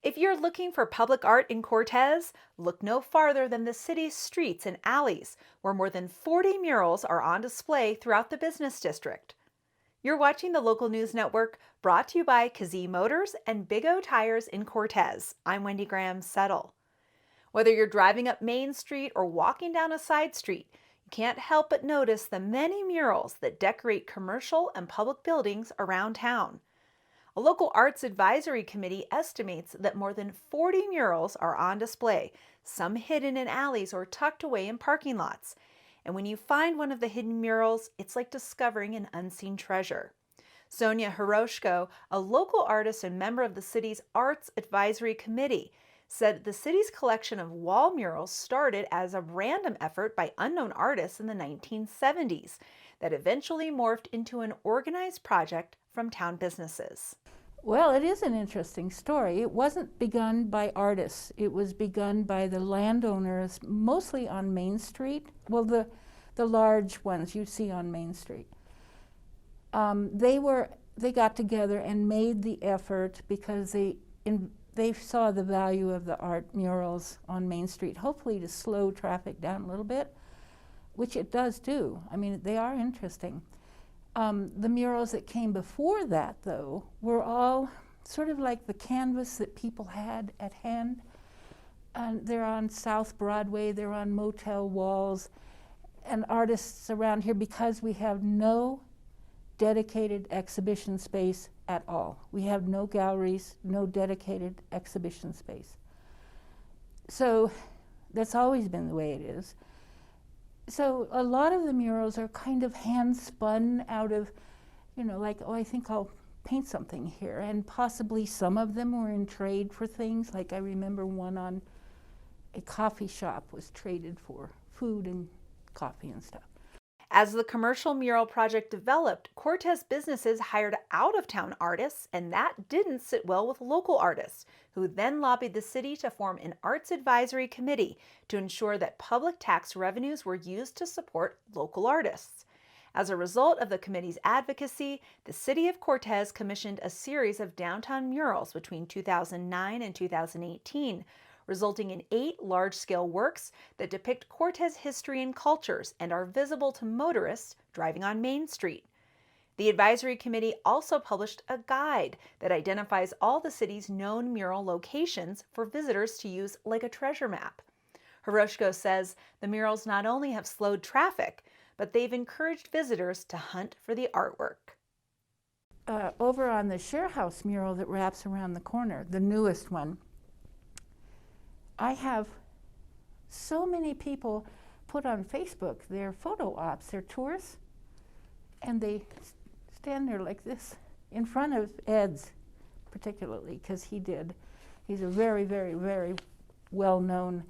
If you're looking for public art in Cortez, look no farther than the city's streets and alleys, where more than 40 murals are on display throughout the business district. You're watching the local news network, brought to you by Kazee Motors and Big O Tires in Cortez. I'm Wendy Graham Settle. Whether you're driving up Main Street or walking down a side street, you can't help but notice the many murals that decorate commercial and public buildings around town. A local arts advisory committee estimates that more than 40 murals are on display, some hidden in alleys or tucked away in parking lots. And when you find one of the hidden murals, it's like discovering an unseen treasure. Sonia Hiroshko, a local artist and member of the city's Arts Advisory Committee, said the city's collection of wall murals started as a random effort by unknown artists in the 1970s that eventually morphed into an organized project from town businesses. Well, it is an interesting story. It wasn't begun by artists. It was begun by the landowners, mostly on Main Street. Well, the large ones you see on Main Street. They got together and made the effort because they saw the value of the art murals on Main Street, hopefully to slow traffic down a little bit, which it does do. I mean, they are interesting. The murals that came before that, though, were all sort of like the canvas that people had at hand. And they're on South Broadway, they're on motel walls, and artists around here, because we have no dedicated exhibition space at all. We have no galleries, no dedicated exhibition space. So that's always been the way it is. So a lot of the murals are kind of hand-spun out of, like, oh, I think I'll paint something here. And possibly some of them were in trade for things. Like I remember one on a coffee shop was traded for food and coffee and stuff. As the commercial mural project developed, Cortez businesses hired out-of-town artists, and that didn't sit well with local artists, who then lobbied the city to form an arts advisory committee to ensure that public tax revenues were used to support local artists. As a result of the committee's advocacy, the city of Cortez commissioned a series of downtown murals between 2009 and 2018, resulting in 8 large-scale works that depict Cortez history and cultures and are visible to motorists driving on Main Street. The advisory committee also published a guide that identifies all the city's known mural locations for visitors to use like a treasure map. Hiroshko says the murals not only have slowed traffic, but they've encouraged visitors to hunt for the artwork. Over on the Share House mural that wraps around the corner, the newest one, I have so many people put on Facebook their photo ops, their tours, and they stand there like this in front of Ed's, particularly, because he's a very, very, very well-known,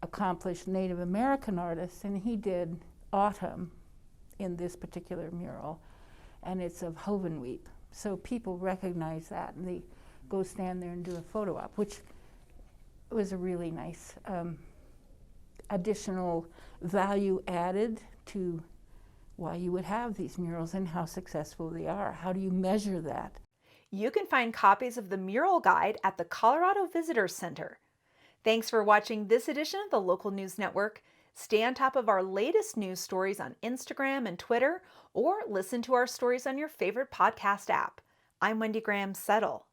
accomplished Native American artist, and he did autumn in this particular mural, and it's of Hovenweep. So people recognize that, and they go stand there and do a photo op, which was a really nice additional value added to why you would have these murals and how successful they are. How do you measure that? You can find copies of the mural guide at the Colorado Visitors Center. Thanks for watching this edition of the Local News Network. Stay on top of our latest news stories on Instagram and Twitter, or listen to our stories on your favorite podcast app. I'm Wendy Graham Settle.